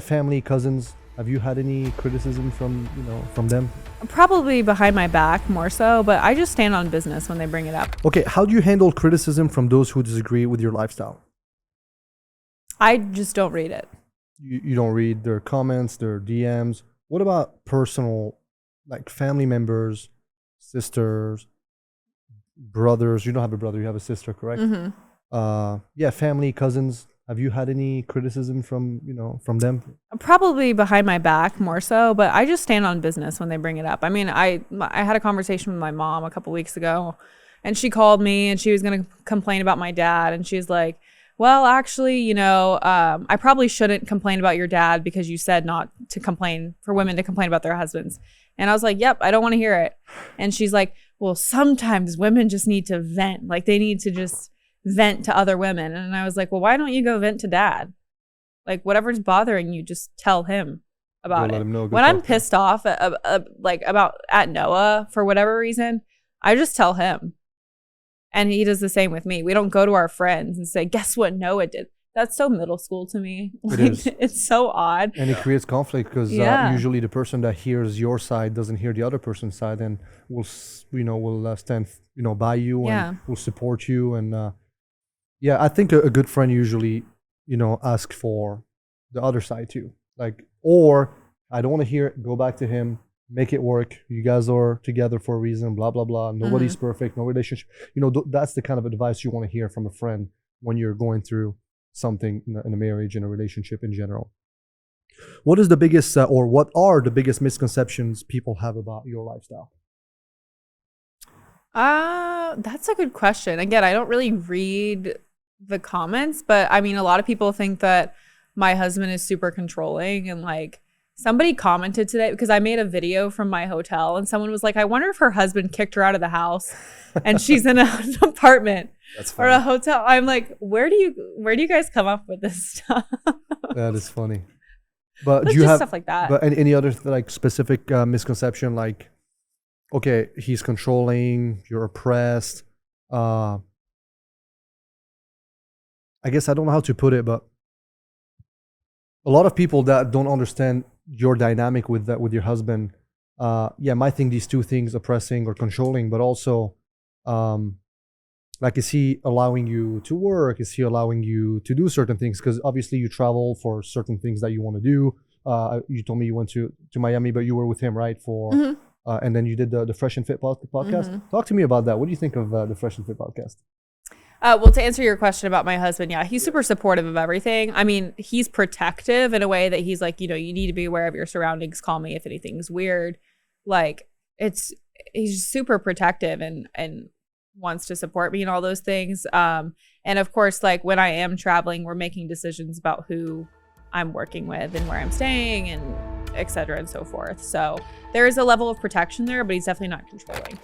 Family, cousins, have you had any criticism from them? Probably behind my back more so, but I just stand on business when they bring it up. Okay, how do you handle criticism from those who disagree with your lifestyle? I just don't read it. You don't read their comments, their DMs. What about personal, like family members, sisters, brothers? You don't have a brother, you have a sister, correct? Yeah, family, cousins. Have you had any criticism from them? Probably behind my back more so, but I just stand on business when they bring it up. I mean, I had a conversation with my mom a couple weeks ago, and she called me and she was going to complain about my dad, and she's like, well, actually, I probably shouldn't complain about your dad because you said not to complain, for women to complain about their husbands. And I was like, yep, I don't want to hear it. And she's like, well, sometimes women just need to vent. Like they need to just vent to other women. And I was like, well, why don't you go vent to dad? Like whatever's bothering you, just tell him about it. When I'm pissed off at Noah for whatever reason, I just tell him. And he does the same with me. We don't go to our friends and say, guess what Noah did? That's so middle school to me. Like, it is. It's so odd. And it creates conflict because usually the person that hears your side doesn't hear the other person's side, and will stand by you and will support you. And I think a good friend usually ask for the other side too. Like, or I don't want to hear it, go back to him. Make it work. You guys are together for a reason, blah, blah, blah. Nobody's perfect, no relationship. That's the kind of advice you want to hear from a friend when you're going through something in a marriage, in a relationship in general. What is the biggest, or what are the biggest misconceptions people have about your lifestyle? That's a good question. Again, I don't really read the comments, but I mean, a lot of people think that my husband is super controlling, and like, somebody commented today because I made a video from my hotel and someone was like, I wonder if her husband kicked her out of the house and she's in an apartment or a hotel. I'm like, where do you guys come up with this stuff? That is funny. But do you have stuff like that? But any other like specific misconception, like, okay, he's controlling, you're oppressed. I guess I don't know how to put it, but a lot of people that don't understand your dynamic with your husband, might think these two things, oppressing or controlling, but also, like, is he allowing you to work? Is he allowing you to do certain things? Because obviously you travel for certain things that you want to do. You told me you went to Miami, but you were with him, right? And then you did the Fresh and Fit podcast. Talk to me about that. What do you think of the Fresh and Fit podcast? Well, to answer your question about my husband, he's super supportive of everything. I mean, he's protective in a way that he's like, you need to be aware of your surroundings. Call me if anything's weird. Like, he's super protective and wants to support me and all those things. And of course, like when I am traveling, we're making decisions about who I'm working with and where I'm staying and et cetera and so forth. So there is a level of protection there, but he's definitely not controlling.